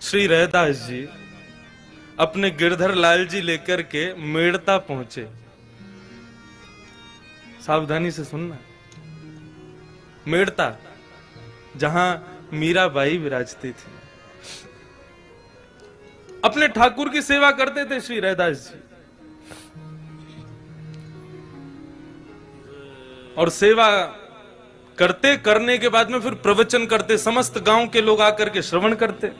श्री रैदास जी अपने गिरधर लाल जी लेकर के मेड़ता पहुंचे। सावधानी से सुनना। मेड़ता, जहां मीराबाई विराजती थी। अपने ठाकुर की सेवा करते थे श्री रैदास जी, और सेवा करते करने के बाद में फिर प्रवचन करते, समस्त गांव के लोग आकर के श्रवण करते।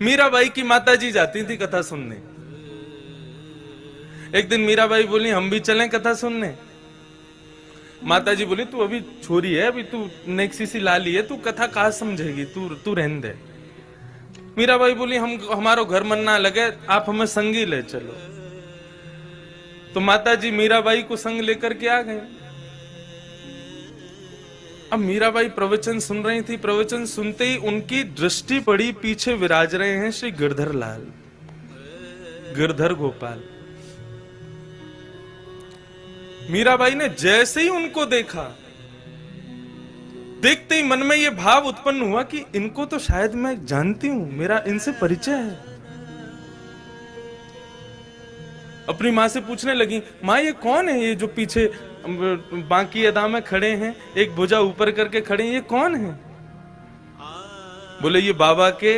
मीराबाई की माताजी जाती थी कथा सुनने। एक दिन मीराबाई बोली हम भी चलें कथा सुनने। माताजी बोली तू अभी छोरी है, अभी तू नेक्सी सी लाली है, तू कथा कहां समझेगी, तू रहने दे। मीराबाई बोली हमारो घर मन ना लगे, आप हमें संगी ले चलो। तो माताजी मीराबाई को संग लेकर के आ गए। अब मीराबाई प्रवचन सुन रही थी। प्रवचन सुनते ही उनकी दृष्टि पड़ी, पीछे विराज रहे हैं श्री गिरधर लाल, गिरधर गोपाल। मीराबाई ने जैसे ही उनको देखा, देखते ही मन में यह भाव उत्पन्न हुआ कि इनको तो शायद मैं जानती हूं, मेरा इनसे परिचय है। अपनी मां से पूछने लगी, मां ये कौन है, ये जो पीछे बाकी अदा में खड़े हैं, एक भुजा ऊपर करके खड़े हैं, ये कौन है? बोले ये बाबा के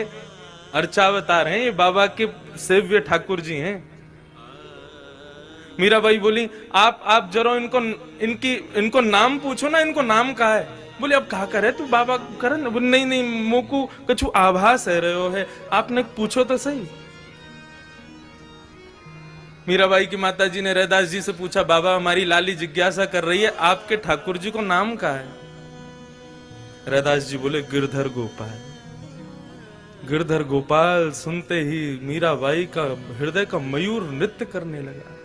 अर्चावतार हैं, ये बाबा के सेव्य ठाकुर जी हैं। मीराबाई बोली आप जरा इनको नाम पूछो ना, इनको नाम कहा है? बोले अब कहा करे तू बाबा कर? नहीं मोकू कछु आभास है रहे है, आपने पूछो तो सही। मीराबाई की माताजी ने रैदास जी से पूछा, बाबा हमारी लाली जिज्ञासा कर रही है, आपके ठाकुर जी को नाम क्या है? रैदास जी बोले गिरधर गोपाल। गिरधर गोपाल सुनते ही मीराबाई का हृदय का मयूर नृत्य करने लगा।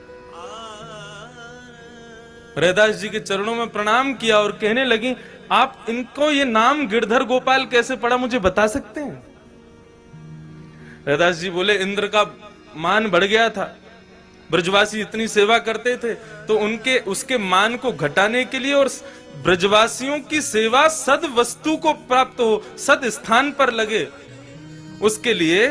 रैदास जी के चरणों में प्रणाम किया और कहने लगी, आप इनको ये नाम गिरधर गोपाल कैसे पड़ा, मुझे बता सकते हैं? रैदास जी बोले इंद्र का मान बढ़ गया था, ब्रजवासी इतनी सेवा करते थे, तो उसके मान को घटाने के लिए और ब्रजवासियों की सेवा सद वस्तु को प्राप्त हो, सद स्थान पर लगे, उसके लिए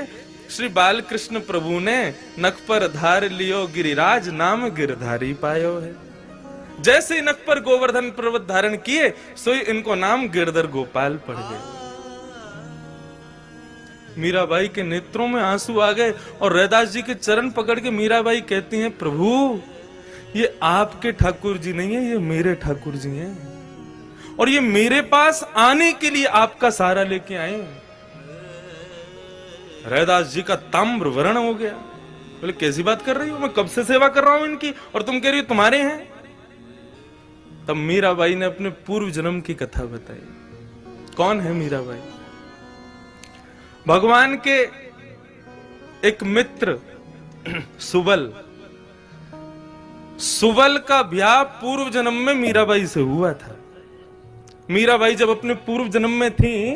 श्री बालकृष्ण प्रभु ने नख पर धार लियो गिरिराज, नाम गिरधारी पायो है। जैसे ही नख पर गोवर्धन पर्वत धारण किए, सो इनको नाम गिरधर गोपाल पड़ गए। मीराबाई के नेत्रों में आंसू आ गए और रैदास जी के चरण पकड़ के मीराबाई कहती हैं, प्रभु ये आपके ठाकुर जी नहीं है, ये मेरे ठाकुर जी हैं, और ये मेरे पास आने के लिए आपका सहारा लेके आए। रैदास जी का ताम्र वर्ण हो गया। बोले कैसी बात कर रही हो, मैं कब से सेवा कर रहा हूं इनकी, और तुम कह रही हो तुम्हारे हैं? तब मीराबाई ने अपने पूर्व जन्म की कथा बताई। कौन है मीराबाई? भगवान के एक मित्र सुबल का ब्याह पूर्व जन्म में मीराबाई से हुआ था। मीराबाई जब अपने पूर्व जन्म में थी,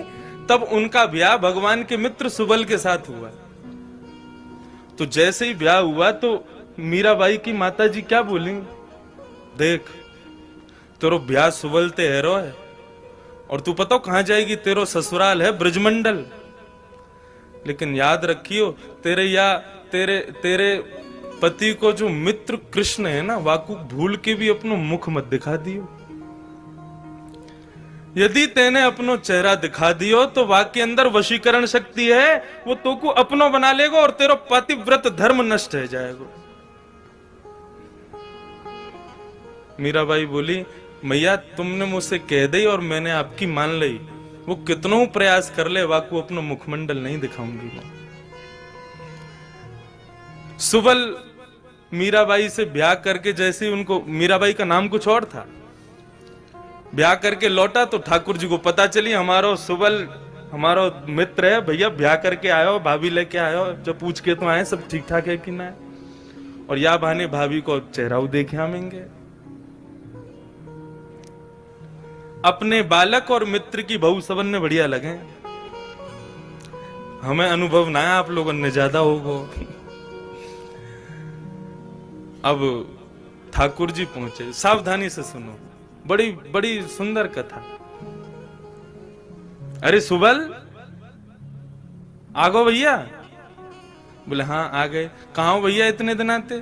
तब उनका ब्याह भगवान के मित्र सुबल के साथ हुआ। तो जैसे ही ब्याह हुआ तो मीराबाई की माताजी क्या बोली, देख तेरो ब्याह सुबल ते हैरो है, और तू पता कहां जाएगी, तेरो ससुराल है ब्रजमंडल, लेकिन याद रखियो तेरे पति को जो मित्र कृष्ण है ना, वाकु भूल के भी अपनो मुख मत दिखा दियो। यदि तेने अपनो चेहरा दिखा दियो तो वाके अंदर वशीकरण शक्ति है, वो तो को अपनो बना लेगा और तेरा पतिव्रत धर्म नष्ट हो जाएगा। मीराबाई बोली, मैया तुमने मुझसे कह दी और मैंने आपकी मान ली, वो कितनों प्रयास कर ले वाकु अपना मुखमंडल नहीं दिखाऊंगी मैं। सुबल मीराबाई से ब्याह करके, जैसे उनको, मीराबाई का नाम कुछ और था, ब्याह करके लौटा तो ठाकुर जी को पता चली हमारो सुबल हमारो मित्र है, भैया ब्याह करके आयो, भाभी लेके आयो। जब पूछ के तो आए सब ठीक ठाक है कि ना, और या बहाने भाभी को चेहरा देखे आमेंगे। अपने बालक और मित्र की बहू सबन ने बढ़िया लगे, हमें अनुभव ना है, आप लोगों ने ज्यादा होगो। अब ठाकुर जी पहुंचे, सावधानी से सुनो, बड़ी बड़ी सुंदर कथा। अरे सुबल, आ गो भैया? बोले हाँ आ गए। कहाँ हो भैया इतने दिन आते?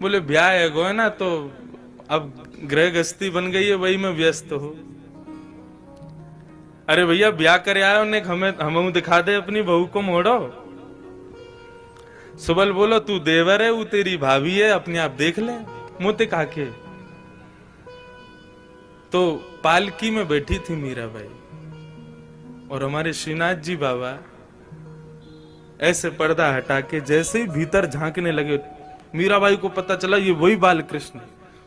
बोले ब्याह है गो है ना, तो अब गृह गृहस्थी बन गई है, वही में व्यस्त हो। अरे भैया ब्याह करे आए उन्हें, हमें हम दिखा दे अपनी बहू को मोड़ो। सुबल बोलो तू देवर है, वो तेरी भाभी है, अपने आप देख ले मोते काके। तो पालकी में बैठी थी मीराबाई और हमारे श्रीनाथ जी बाबा ऐसे पर्दा हटा के जैसे ही भीतर झांकने लगे, मीराबाई को पता चला ये वही बाल कृष्ण,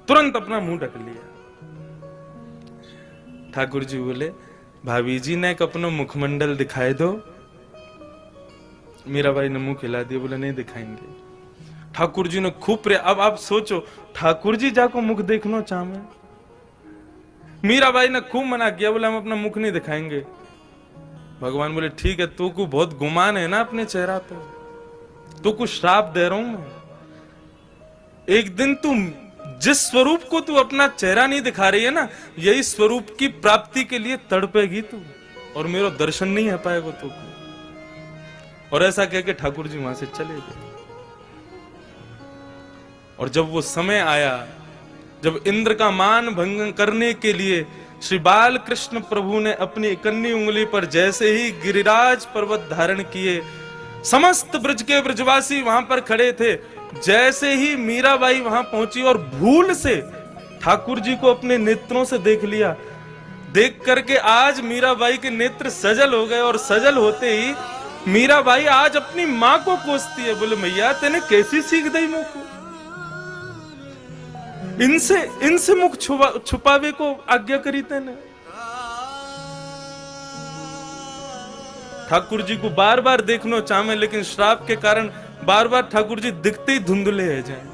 तुरंत अपना मुंह ढक लिया। ठाकुर जी बोले भाभी जी ने एक अपना मुखमंडल दिखाए दो। मीराबाई ने मुंह खिला दिया, बोले नहीं दिखाएंगे। ठाकुर जी ने खूब अब आप सोचो, ठाकुर जी जाको मुख देखना चाहे। मीराबाई ने खूब मना किया, बोले हम अपना मुख नहीं दिखाएंगे। भगवान बोले ठीक है, तू को बहुत गुमान है ना अपने चेहरा पे, तू को श्राप दे रहा हूं मैं। एक दिन तू जिस स्वरूप को तू अपना चेहरा नहीं दिखा रही है ना, यही स्वरूप की प्राप्ति के लिए तड़पेगी तू, और मेरा दर्शन नहीं हो पाएगा तू को। और ऐसा कह के ठाकुर जी वहां से चले गए। और जब वो समय आया, जब इंद्र का मान भंग करने के लिए श्री बाल कृष्ण प्रभु ने अपनी इकन्नी उंगली पर जैसे ही गिरिराज पर्वत धारण किए, समस्त ब्रज के ब्रजवासी वहां पर खड़े थे। जैसे ही मीराबाई वहां पहुंची और भूल से ठाकुर जी को अपने नेत्रों से देख लिया, देख करके आज मीराबाई के नेत्र सजल हो गए। और सजल होते ही मीराबाई आज अपनी मां को कोसती है, बोले मैया तेने कैसी सीख दी मुख को, इनसे मुख छुपावे को आज्ञा करी तेने। ठाकुर जी को बार बार देखना चाहे, लेकिन श्राप के कारण बार बार ठाकुर जी दिखते ही धुंधले है जाए।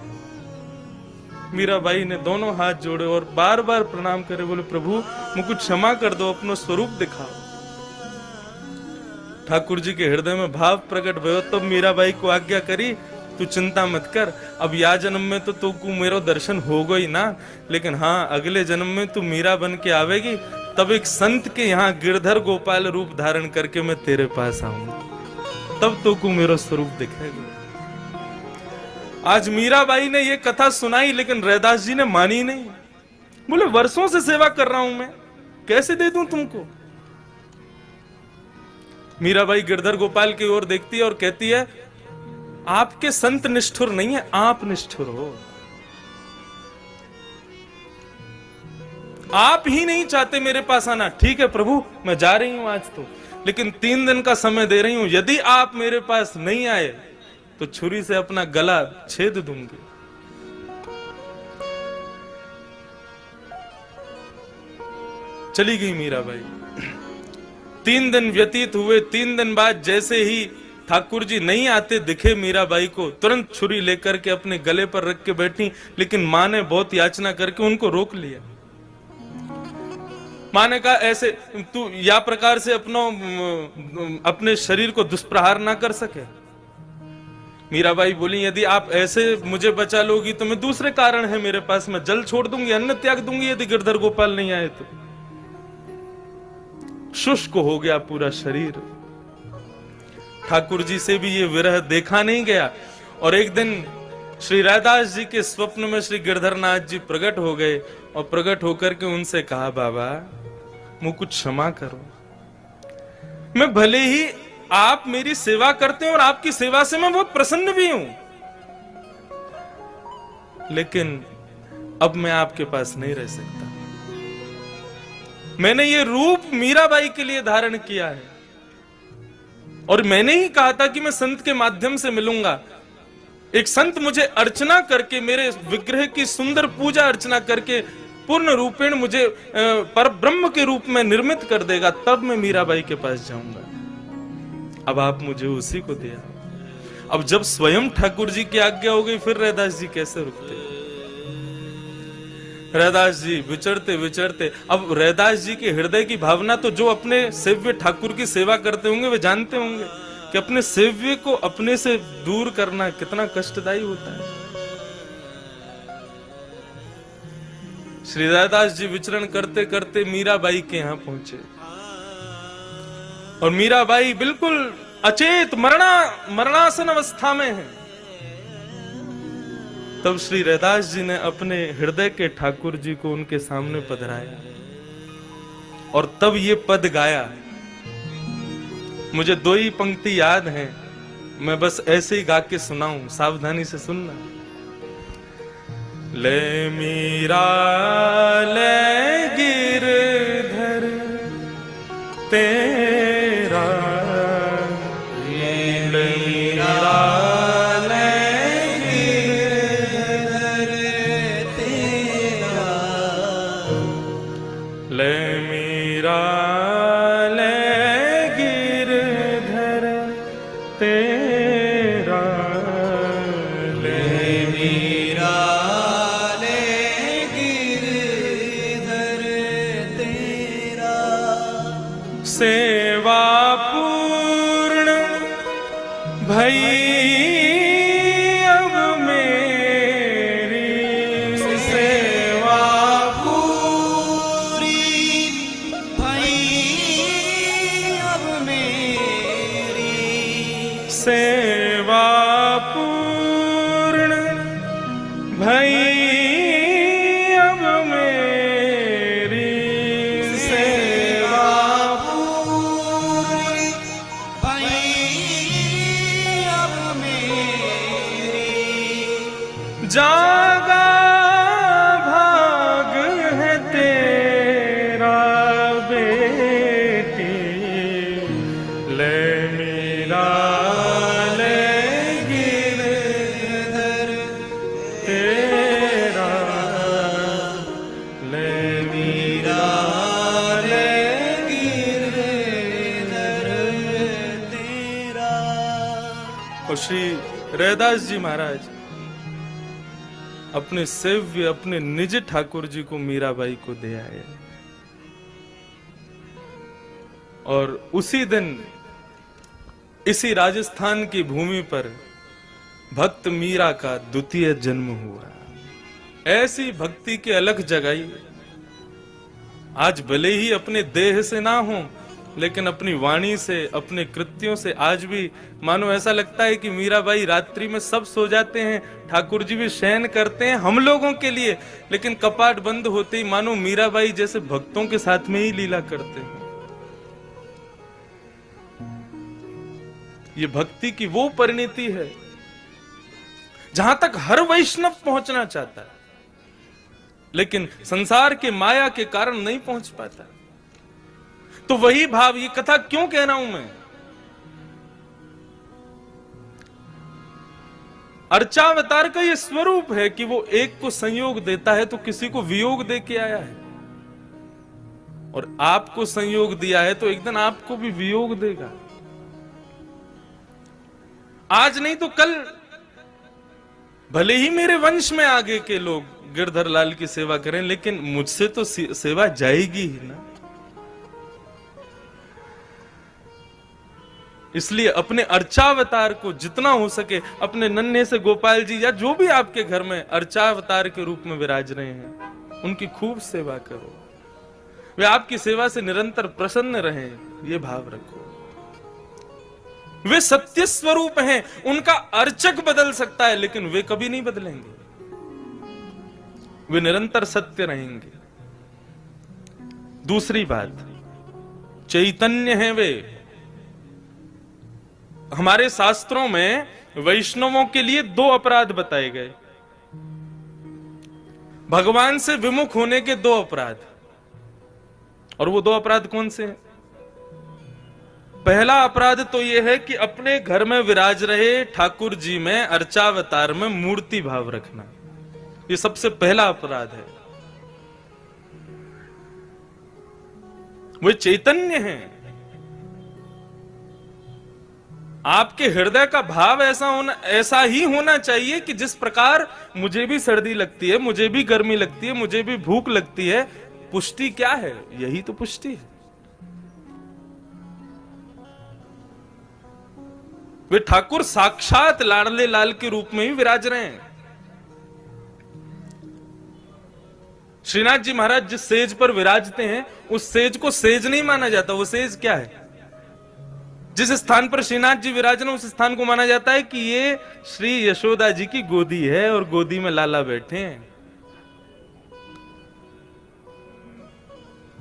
मीराबाई ने दोनों हाथ जोड़े और बार बार प्रणाम करे, बोले प्रभु मुझको क्षमा कर दो, अपना स्वरूप दिखाओ। ठाकुर जी के हृदय में भाव प्रकट भयो, तब मीराबाई को आज्ञा करी तू चिंता मत कर, अब या जन्म में तो तू को मेरा दर्शन होगा ही ना, लेकिन हाँ अगले जन्म में तू मीरा बन के आवेगी, तब एक संत के यहाँ गिरधर गोपाल रूप धारण करके मैं तेरे पास आऊंगा, तब तो को मेरा स्वरूप दिखेगा। आज मीराबाई ने ये कथा सुनाई, लेकिन रैदास जी ने मानी नहीं। बोले वर्षों से सेवा कर रहा हूं मैं, कैसे दे दूं तुमको। मीराबाई गिरधर गोपाल की ओर देखती है और कहती है आपके संत निष्ठुर नहीं है, आप निष्ठुर हो। आप ही नहीं चाहते मेरे पास आना। ठीक है प्रभु मैं जा रही हूं आज तो, लेकिन 3 दिन का समय दे रही हूं, यदि आप मेरे पास नहीं आए तो छुरी से अपना गला छेद दूंगी। चली गई मीराबाई। 3 दिन व्यतीत हुए। 3 दिन बाद जैसे ही ठाकुर जी नहीं आते दिखे मीराबाई को, तुरंत छुरी लेकर के अपने गले पर रख के बैठी, लेकिन मां ने बहुत याचना करके उनको रोक लिया। मां ने कहा ऐसे तू या प्रकार से अपने शरीर को दुष्प्रहार ना कर सके। मीराबाई बोली यदि आप ऐसे मुझे बचा लोगी तो मैं दूसरे कारण है मेरे पास, मैं जल छोड़ दूंगी, अन्न त्याग दूंगी यदि गिरधर गोपाल नहीं आए तो। शुष्क हो गया पूरा शरीर। ठाकुर जी से भी ये विरह देखा नहीं गया। और एक दिन श्री रैदास जी के स्वप्न में श्री गिरधरनाथ जी प्रकट हो गए और प्रकट होकर के उनसे कहा बाबा मुझको क्षमा करो, मैं भले ही आप मेरी सेवा करते हैं और आपकी सेवा से मैं बहुत प्रसन्न भी हूं, लेकिन अब मैं आपके पास नहीं रह सकता। मैंने ये रूप मीराबाई के लिए धारण किया है और मैंने ही कहा था कि मैं संत के माध्यम से मिलूंगा। एक संत मुझे अर्चना करके, मेरे विग्रह की सुंदर पूजा अर्चना करके पूर्ण रूपेण मुझे पर ब्रह्म के रूप में निर्मित कर देगा, तब मैं मीराबाई के पास जाऊंगा। अब आप मुझे उसी को दिया। अब जब स्वयं ठाकुर जी की आज्ञा हो गई, फिर रैदास जी कैसे रुकते। रैदास जी विचरते विचरते, अब रैदास जी के हृदय की भावना तो जो अपने सेव्य ठाकुर की सेवा करते होंगे वे जानते होंगे कि अपने सेव्य को अपने से दूर करना कितना कष्टदायी होता है। श्री रैदास जी विचरण करते करते मीराबाई के यहां पहुंचे और मीराबाई बिल्कुल अचेत मरणासन अवस्था में है। तब श्री रैदास जी ने अपने हृदय के ठाकुर जी को उनके सामने पधराया और तब ये पद गाया। मुझे 2 ही पंक्ति याद हैं, मैं बस ऐसे ही गा के सुनाऊं, सावधानी से सुनना। ले मीरा ले गिरधर तेरा, ले मीरा ले गिरधर तेरा, ले मीरा ले गिरधर तेरा, ले मीरा ले गिरधर तेरा, सेवा पूर्ण भई अब मेरी, सेवा पूरी भई अब मेरी, सेवा पूर्ण भई अब मेरी, सेवा पूरी भई अब मेरी, जागा भाग है तेरा बेटी, ले मीरा ले गिरधर तेरा, ले मीरा ले गिरधर तेरा। और श्री रैदास जी महाराज अपने सेव्य अपने निज ठाकुर जी को मीराबाई को दे आए और उसी दिन इसी राजस्थान की भूमि पर भक्त मीरा का द्वितीय जन्म हुआ। ऐसी भक्ति के अलख जगाई। आज भले ही अपने देह से ना हो, लेकिन अपनी वाणी से, अपने कृत्यों से आज भी मानो ऐसा लगता है कि मीराबाई रात्रि में सब सो जाते हैं, ठाकुर जी भी शयन करते हैं हम लोगों के लिए, लेकिन कपाट बंद होते ही मानो मीराबाई जैसे भक्तों के साथ में ही लीला करते हैं। ये भक्ति की वो परिणति है जहां तक हर वैष्णव पहुंचना चाहता है, लेकिन संसार के माया के कारण नहीं पहुंच पाता। तो वही भाव, ये कथा क्यों कह रहा हूं मैं, अर्चावतार का ये स्वरूप है कि वो एक को संयोग देता है तो किसी को वियोग दे के आया है, और आपको संयोग दिया है तो एक दिन आपको भी वियोग देगा। आज नहीं तो कल भले ही मेरे वंश में आगे के लोग गिरधर लाल की सेवा करें, लेकिन मुझसे तो सेवा जाएगी ही ना। इसलिए अपने अर्चावतार को जितना हो सके, अपने नन्हे से गोपाल जी या जो भी आपके घर में अर्चावतार के रूप में विराज रहे हैं, उनकी खूब सेवा करो। वे आपकी सेवा से निरंतर प्रसन्न रहें, ये भाव रखो। वे सत्य स्वरूप हैं, उनका अर्चक बदल सकता है लेकिन वे कभी नहीं बदलेंगे, वे निरंतर सत्य रहेंगे। दूसरी बात, चैतन्य हैं वे। हमारे शास्त्रों में वैष्णवों के लिए 2 अपराध बताए गए, भगवान से विमुख होने के 2 अपराध। और वो 2 अपराध कौन से हैं? पहला अपराध तो यह है कि अपने घर में विराज रहे ठाकुर जी में अर्चावतार में मूर्ति भाव रखना, ये सबसे पहला अपराध है। वे चैतन्य हैं। आपके हृदय का भाव ऐसा ही होना चाहिए कि जिस प्रकार मुझे भी सर्दी लगती है, मुझे भी गर्मी लगती है, मुझे भी भूख लगती है, पुष्टि क्या है? यही तो पुष्टि है। वे ठाकुर साक्षात लाडले लाल के रूप में ही विराज रहे हैं। श्रीनाथ जी महाराज जिस सेज पर विराजते हैं, उस सेज को सेज नहीं माना जाता। वो सेज क्या है? जिस स्थान पर श्रीनाथ जी विराजन उस स्थान को माना जाता है कि ये श्री यशोदा जी की गोदी है और गोदी में लाला बैठे हैं।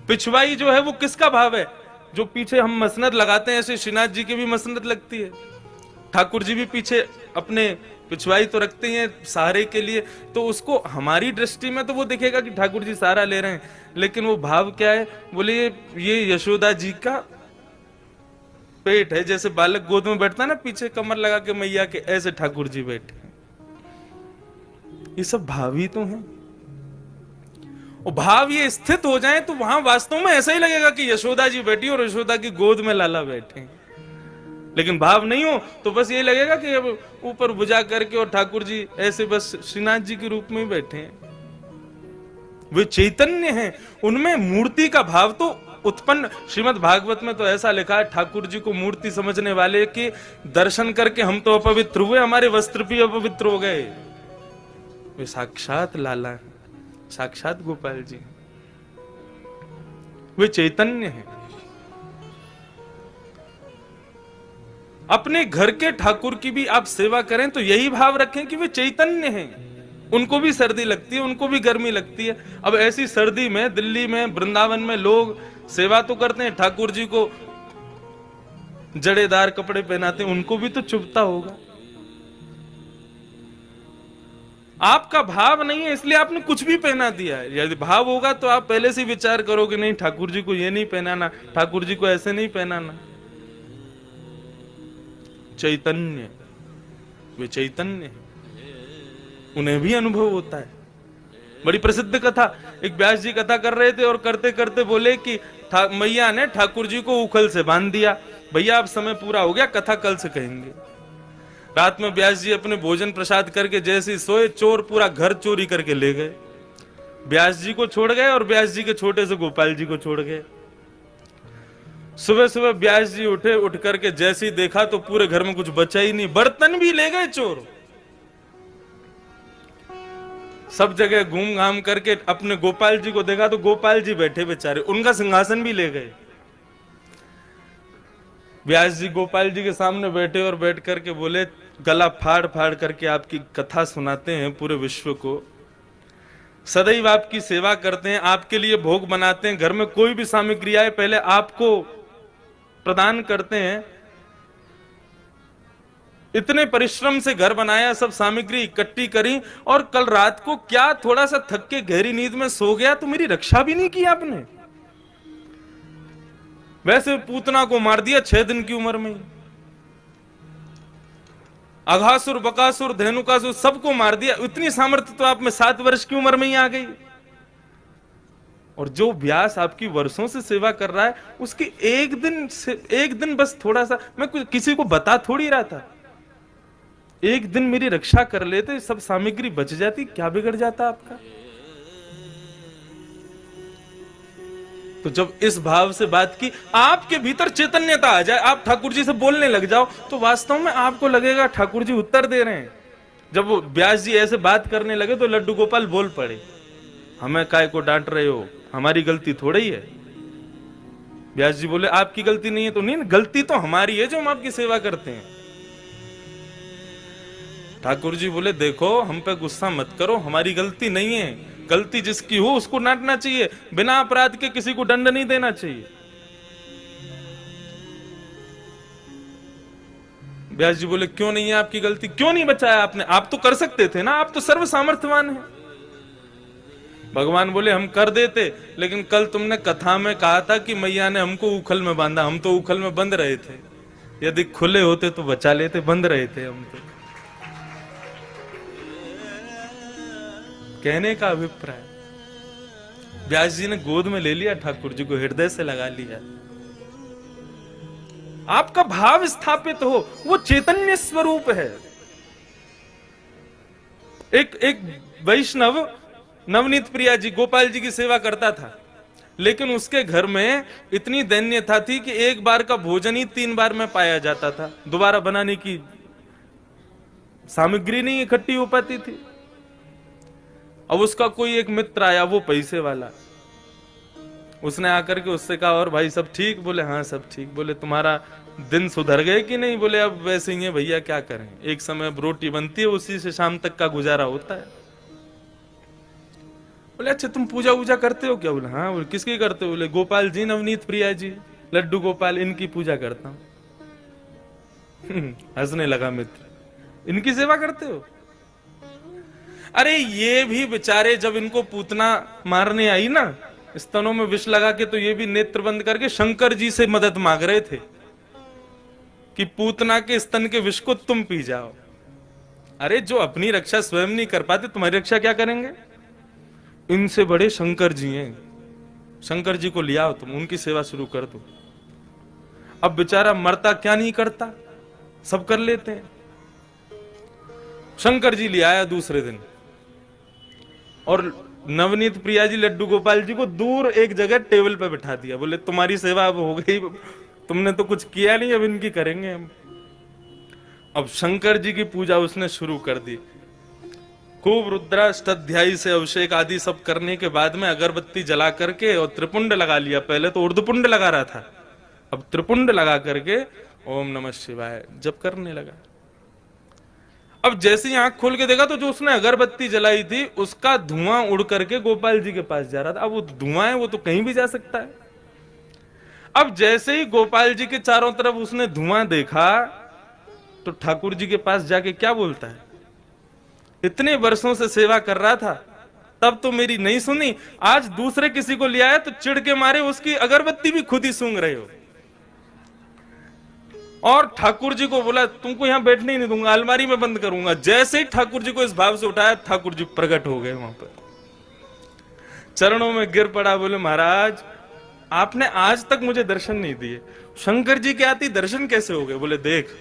पिछवाई जो है वो किसका भाव है? जो पीछे हम मसनद लगाते हैं, ऐसे श्रीनाथ जी की भी मसनद लगती है। ठाकुर जी भी पीछे अपने पिछवाई तो रखते हैं सहारे के लिए, तो उसको हमारी दृष्टि में तो वो दिखेगा कि ठाकुर जी सहारा ले रहे हैं, लेकिन वो भाव क्या है? बोले ये यशोदा जी का पेट है। जैसे बालक गोद में बैठता है ना, पीछे कमर लगा के मैया के, ऐसे ठाकुर जी बैठे हैं। ये सब भाव ही तो हैं। और भाव ये स्थित हो जाए तो वहां वास्तव में ऐसा ही लगेगा कि यशोदा जी बैठी और यशोदा की गोद में लाला बैठे। लेकिन भाव नहीं हो तो बस ये लगेगा कि अब ऊपर भुजा करके और ठाकुर जी ऐसे बस श्रीनाथ जी के रूप में बैठे हैं। वे चैतन्य हैं, उनमें मूर्ति का भाव तो उत्पन्न। श्रीमद् भागवत में तो ऐसा लिखा है, ठाकुर जी को मूर्ति समझने वाले के दर्शन करके हम तो अपवित्र हुए, हमारे वस्त्र भी अपवित्र हो गए। वे साक्षात लाला हैं, साक्षात गोपाल जी, वे चैतन्य हैं। अपने घर के ठाकुर की भी आप सेवा करें तो यही भाव रखें कि वे चैतन्य हैं। उनको भी सर्दी लगती है, उनको भी गर्मी लगती है। अब ऐसी सर्दी में दिल्ली में वृंदावन में लोग सेवा तो करते हैं, ठाकुर जी को जड़ेदार कपड़े पहनाते हैं, उनको भी तो चुभता होगा। आपका भाव नहीं है इसलिए आपने कुछ भी पहना दिया है। यदि भाव होगा तो आप पहले से विचार करोगे, नहीं ठाकुर जी को ये नहीं पहनाना, ठाकुर जी को ऐसे नहीं पहनाना। चैतन्य, वे चैतन्य हैं, उन्हें भी अनुभव होता है। बड़ी प्रसिद्ध कथा, एक व्यास जी कथा कर रहे थे और करते करते बोले कि मैया ने ठाकुर जी को उखल से बांध दिया, भैया अब समय पूरा हो गया, कथा कल से कहेंगे। रात में व्यास जी अपने भोजन प्रसाद करके जैसे सोए, चोर पूरा घर चोरी करके ले गए। व्यास जी को छोड़ गए और व्यास जी के छोटे से गोपाल जी को छोड़ गए। सुबह सुबह व्यास जी उठे, उठ करके जैसे ही देखा तो पूरे घर में कुछ बचा ही नहीं, बर्तन भी ले गए चोर। सब जगह घूम घाम करके अपने गोपाल जी को देखा तो गोपाल जी बैठे बेचारे, उनका सिंहासन भी ले गए। व्यास जी गोपाल जी के सामने बैठे और बैठ करके बोले, गला फाड़ फाड़ करके आपकी कथा सुनाते हैं पूरे विश्व को, सदैव आपकी सेवा करते हैं, आपके लिए भोग बनाते हैं, घर में कोई भी सामग्री आए पहले आपको प्रदान करते हैं। इतने परिश्रम से घर बनाया, सब सामग्री इकट्ठी करी, और कल रात को क्या थोड़ा सा थक के गहरी नींद में सो गया तो मेरी रक्षा भी नहीं की आपने। वैसे पूतना को मार दिया 6 दिन की उम्र में, अघासुर बकासुर धेनुकासुर सबको मार दिया। इतनी सामर्थ्य तो आप में 7 वर्ष की उम्र में ही आ गई। और जो व्यास आपकी वर्षों से सेवा कर रहा है, उसकी एक दिन बस थोड़ा सा, मैं किसी को बता थोड़ी रहा था, एक दिन मेरी रक्षा कर लेते, सब सामग्री बच जाती, क्या बिगड़ जाता आपका। तो जब इस भाव से बात की, आपके भीतर चैतन्यता आ जाए, आप ठाकुर जी से बोलने लग जाओ, तो वास्तव में आपको लगेगा ठाकुर जी उत्तर दे रहे हैं। जब वो व्यास जी ऐसे बात करने लगे तो लड्डू गोपाल बोल पड़े, हमें काय को डांट रहे हो, हमारी गलती थोड़ी है। व्यास जी बोले, आपकी गलती नहीं है तो नहीं, गलती तो हमारी है जो हम आपकी सेवा करते हैं। ठाकुर जी बोले, देखो हम पे गुस्सा मत करो, हमारी गलती नहीं है, गलती जिसकी हो उसको डांटना चाहिए, बिना अपराध के किसी को दंड नहीं देना चाहिए। व्यास जी बोले, क्यों नहीं है आपकी गलती, क्यों नहीं बचाया आपने, आप तो कर सकते थे ना, आप तो सर्व सामर्थ्यवान हैं। भगवान बोले, हम कर देते, लेकिन कल तुमने कथा में कहा था कि मैया ने हमको उखल में बांधा, हम तो उखल में बंद रहे थे, यदि खुले होते तो बचा लेते, बंद रहे थे हम तो। कहने का अभिप्राय, व्यास जी ने गोद में ले लिया ठाकुर जी को, हृदय से लगा लिया। आपका भाव स्थापित हो, वो चैतन्य स्वरूप है। एक वैष्णव नवनीत प्रिया जी गोपाल जी की सेवा करता था, लेकिन उसके घर में इतनी दैन्यता थी कि एक बार का भोजन ही 3 बार में पाया जाता था, दोबारा बनाने की सामग्री नहीं इकट्ठी हो पाती थी। अब उसका कोई एक मित्र आया, वो पैसे वाला, उसने आकर के उससे कहा, और भाई सब ठीक? बोले हाँ सब ठीक। बोले तुम्हारा दिन सुधर गए कि नहीं? बोले अब वैसे ही है भैया, क्या करें, एक समय अब रोटी बनती है, उसी से शाम तक का गुजारा होता है। बोले अच्छा तुम पूजा वूजा करते हो क्या? बोले हाँ। बोले किसकी करते हो? बोले गोपाल जी, नवनीत प्रिया जी, लड्डू गोपाल, इनकी पूजा करता हूं। हंसने लगा मित्र, इनकी सेवा करते हो? अरे ये भी बेचारे जब इनको पूतना मारने आई ना, स्तनों में विष लगा के, तो ये भी नेत्र बंद करके शंकर जी से मदद मांग रहे थे कि पूतना के स्तन के विष को तुम पी जाओ। अरे जो अपनी रक्षा स्वयं नहीं कर पाते, तुम्हारी रक्षा क्या करेंगे? इनसे बड़े शंकर जी हैं, शंकर जी को लियाओ, तुम उनकी सेवा शुरू कर दो। अब बेचारा मरता क्या नहीं करता, सब कर लेते हैं। शंकर जी ले आया दूसरे दिन, और नवनीत प्रिया जी, लड्डू गोपाल जी को दूर एक जगह टेबल पे बिठा दिया। बोले तुम्हारी सेवा अब हो गई, तुमने तो कुछ किया नहीं, अब इनकी करेंगे हम। अब शंकर जी की पूजा उसने शुरू कर दी। खूब रुद्राष्टाध्यायी से अभिषेक आदि सब करने के बाद में अगरबत्ती जला करके और त्रिपुंड लगा लिया। पहले तो ऊर्ध्वपुंड लगा रहा था, अब त्रिपुंड लगा करके ओम नमः शिवाय जप करने लगा। अब जैसे ही आंख खोल के देखा तो जो उसने अगरबत्ती जलाई थी उसका धुआं उड़ करके गोपाल जी के पास जा रहा था। अब वो धुआं है, वो तो कहीं भी जा सकता है। अब जैसे ही गोपाल जी के चारों तरफ उसने धुआं देखा तो ठाकुर जी के पास जाके क्या बोलता है, इतने वर्षों से सेवा कर रहा था, तब तो मेरी नहीं सुनी, आज दूसरे किसी को ले आया तो चिढ़ के मारे उसकी अगरबत्ती भी खुद ही सूंघ रहे हो। और ठाकुर जी को बोला तुमको यहां बैठने ही नहीं दूंगा, अलमारी में बंद करूंगा। जैसे ही ठाकुर जी को इस भाव से उठाया, ठाकुर जी प्रकट हो गए वहां पर, चरणों में गिर पड़ा। बोले महाराज आपने आज तक मुझे दर्शन नहीं दिए, शंकर जी के आती दर्शन कैसे हो गए? बोले देख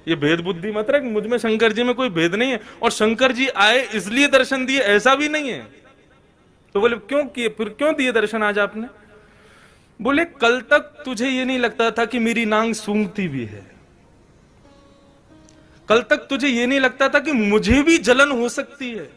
ये भेद बुद्धि मत रख, मुझ में शंकर जी में कोई भेद नहीं है, और शंकर जी आए इसलिए दर्शन दिए ऐसा भी नहीं है। तो बोले क्यों किए, फिर क्यों दिए दर्शन आज आपने? बोले कल तक तुझे ये नहीं लगता था कि मेरी नांग सूंघती भी है, कल तक तुझे ये नहीं लगता था कि मुझे भी जलन हो सकती है,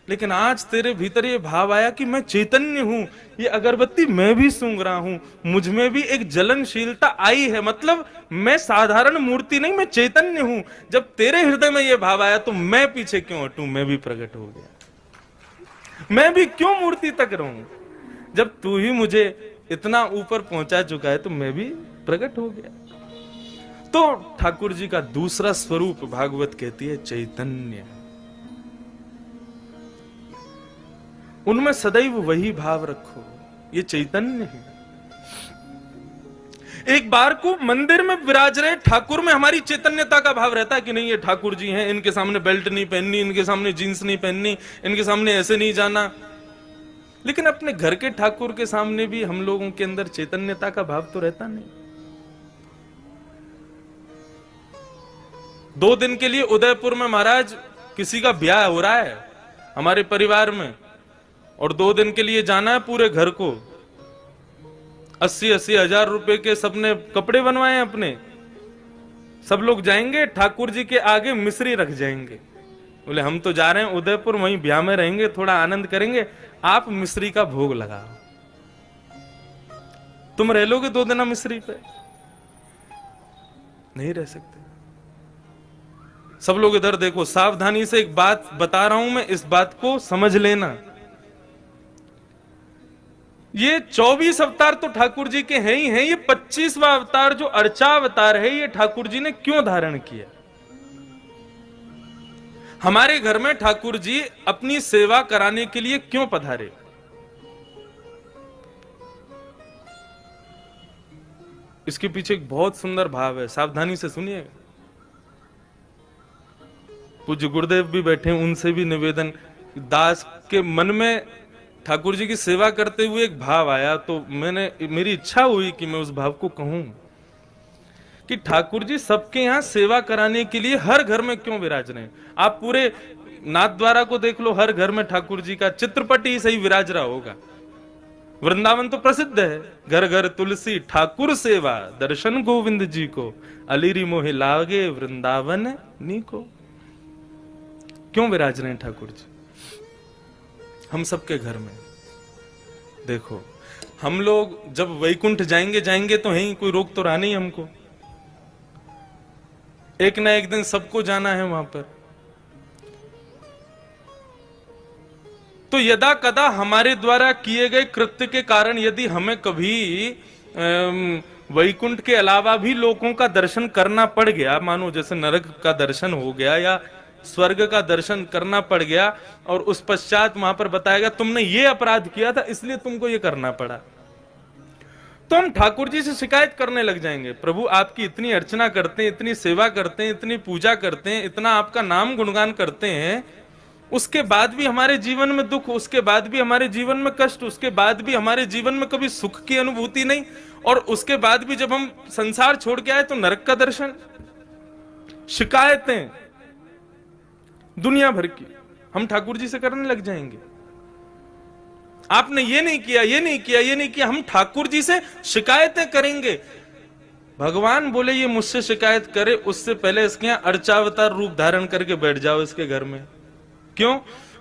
लेकिन आज तेरे भीतर ये भाव आया कि मैं चैतन्य हूं, ये अगरबत्ती मैं भी सूंघ रहा हूं, मुझ में भी एक जलनशीलता आई है, मतलब मैं साधारण मूर्ति नहीं, मैं चैतन्य हूं। जब तेरे हृदय में ये भाव आया तो मैं पीछे क्यों हटूं, मैं भी प्रकट हो गया, मैं भी क्यों मूर्ति तक रहूं? जब तू ही मुझे इतना ऊपर पहुंचा चुका है तो मैं भी प्रकट हो गया। तो ठाकुर जी का दूसरा स्वरूप भागवत कहती है चैतन्य। उनमें सदैव वही भाव रखो, ये चैतन्य है। एक बार को मंदिर में विराज रहे ठाकुर में हमारी चैतन्यता का भाव रहता है कि नहीं ये ठाकुर जी हैं, इनके सामने बेल्ट नहीं पहननी, इनके सामने जींस नहीं पहननी, इनके सामने ऐसे नहीं जाना। लेकिन अपने घर के ठाकुर के सामने भी हम लोगों के अंदर चैतन्यता का भाव तो रहता नहीं। 2 दिन के लिए उदयपुर में महाराज किसी का ब्याह हो रहा है हमारे परिवार में, और 2 दिन के लिए जाना है पूरे घर को। 80-80 हजार रुपए के सबने कपड़े बनवाए हैं अपने, सब लोग जाएंगे ठाकुर जी के आगे मिश्री रख जाएंगे। बोले हम तो जा रहे हैं उदयपुर, वहीं ब्याह में रहेंगे, थोड़ा आनंद करेंगे, आप मिश्री का भोग लगाओ। तुम रह लोगे 2 दिन मिश्री पे? नहीं रह सकते। सब लोग इधर देखो, सावधानी से एक बात बता रहा हूं मैं, इस बात को समझ लेना। ये 24 अवतार तो ठाकुर जी के हैं ही हैं, ये 25वां अवतार जो अर्चा अवतार है, ये ठाकुर जी ने क्यों धारण किया? हमारे घर में ठाकुर जी अपनी सेवा कराने के लिए क्यों पधारे? इसके पीछे एक बहुत सुंदर भाव है, सावधानी से सुनिएगा। पूज्य गुरुदेव भी बैठे, उनसे भी निवेदन, दास के मन में ठाकुर जी की सेवा करते हुए एक भाव आया, तो मेरी इच्छा हुई कि मैं उस भाव को कहूं कि ठाकुर जी सबके यहां सेवा कराने के लिए हर घर में क्यों विराज रहे हैं। आप पूरे नाथद्वारा को देख लो, हर घर में ठाकुर जी का चित्रपट ही सही विराज रहा होगा। वृंदावन तो प्रसिद्ध है, घर घर तुलसी ठाकुर सेवा, दर्शन गोविंद जी को, अलीरी मोहे लागे वृंदावन नी को। क्यों विराज रहे हैं ठाकुर जी हम सबके घर में? देखो, हम लोग जब वैकुंठ जाएंगे तो है ही, कोई रोक तो रहा नहीं हमको। एक ना एक दिन सबको जाना है वहां पर। तो यदा कदा हमारे द्वारा किए गए कृत्य के कारण यदि हमें कभी वैकुंठ के अलावा भी लोगों का दर्शन करना पड़ गया, मानो जैसे नरक का दर्शन हो गया या स्वर्ग का दर्शन करना पड़ गया, और उस पश्चात वहां पर बताया गया तुमने ये अपराध किया था इसलिए तुमको ये करना पड़ा, तो हम ठाकुर जी से शिकायत करने लग जाएंगे, प्रभु आपकी इतनी अर्चना करते हैं, इतनी सेवा करते हैं, इतनी पूजा करते हैं, इतना आपका नाम गुणगान करते हैं, उसके बाद भी हमारे जीवन में दुख, उसके बाद भी हमारे जीवन में कष्ट, उसके बाद भी हमारे जीवन में कभी सुख की अनुभूति नहीं, और उसके बाद भी जब हम संसार छोड़ के आए तो नरक का दर्शन। शिकायतें दुनिया भर की हम ठाकुर जी से करने लग जाएंगे। आपने ये नहीं किया, ये नहीं किया, ये नहीं किया, हम ठाकुर जी से शिकायतें करेंगे। भगवान बोले ये मुझसे शिकायत करे उससे पहले इसके यहां अर्चावतार रूप धारण करके बैठ जाओ इसके घर में। क्यों?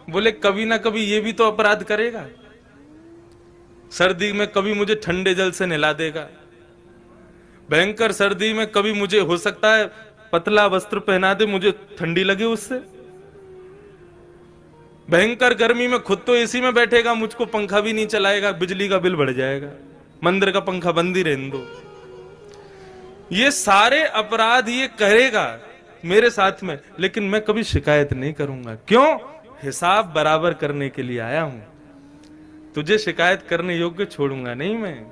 बोले कभी ना कभी ये भी तो अपराध करेगा, सर्दी में कभी मुझे ठंडे जल से नहला देगा, भयंकर सर्दी में कभी मुझे हो सकता है पतला वस्त्र पहना दे, मुझे ठंडी लगे उससे, भयंकर गर्मी में खुद तो एसी में बैठेगा, मुझको पंखा भी नहीं चलाएगा, बिजली का बिल बढ़ जाएगा, मंदिर का पंखा बंद ही रहने दो। ये सारे अपराध ये करेगा मेरे साथ में, लेकिन मैं कभी शिकायत नहीं करूंगा। क्यों? हिसाब बराबर करने के लिए आया हूं, तुझे शिकायत करने योग्य छोड़ूंगा नहीं मैं।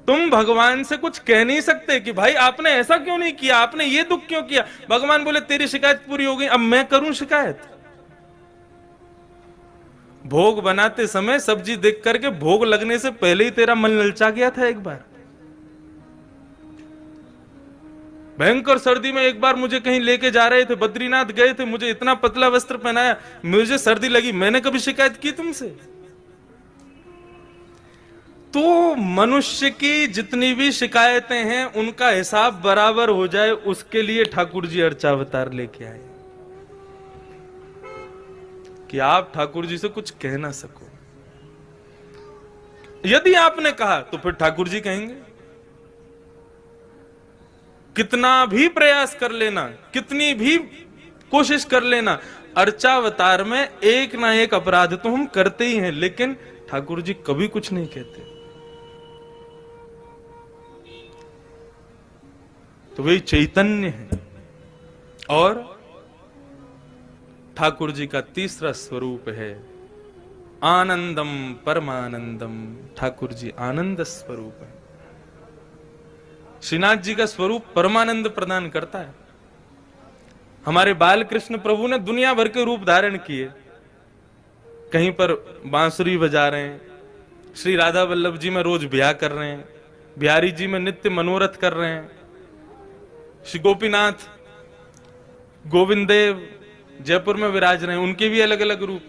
तुम भगवान से कुछ कह नहीं सकते कि भाई आपने ऐसा क्यों नहीं किया, आपने ये दुख क्यों किया। भगवान बोले तेरी शिकायत पूरी हो गई, अब मैं करूं शिकायत। भोग बनाते समय सब्जी देख करके भोग लगने से पहले ही तेरा मन ललचा गया था एक बार। भयंकर सर्दी में एक बार मुझे कहीं लेके जा रहे थे, बद्रीनाथ गए थे, मुझे इतना पतला वस्त्र पहनाया, मुझे सर्दी लगी, मैंने कभी शिकायत की तुमसे? तो मनुष्य की जितनी भी शिकायतें हैं उनका हिसाब बराबर हो जाए, उसके लिए ठाकुर जी अर्चावतार लेके आए कि आप ठाकुर जी से कुछ कह ना सको। यदि आपने कहा तो फिर ठाकुर जी कहेंगे। कितना भी प्रयास कर लेना, कितनी भी कोशिश कर लेना, अर्चावतार में एक ना एक अपराध तो हम करते ही हैं, लेकिन ठाकुर जी कभी कुछ नहीं कहते। तो वे चैतन्य है। और ठाकुर जी का तीसरा स्वरूप है आनंदम परमानंदम। ठाकुर जी आनंद स्वरूप है। श्रीनाथ जी का स्वरूप परमानंद प्रदान करता है। हमारे बाल कृष्ण प्रभु ने दुनिया भर के रूप धारण किए, कहीं पर बांसुरी बजा रहे हैं, श्री राधा वल्लभ जी में रोज ब्याह कर रहे हैं, बिहारी जी में नित्य मनोरथ कर रहे हैं, श्री गोपीनाथ गोविंद देव जयपुर में विराज रहे हैं, उनके भी अलग अलग रूप।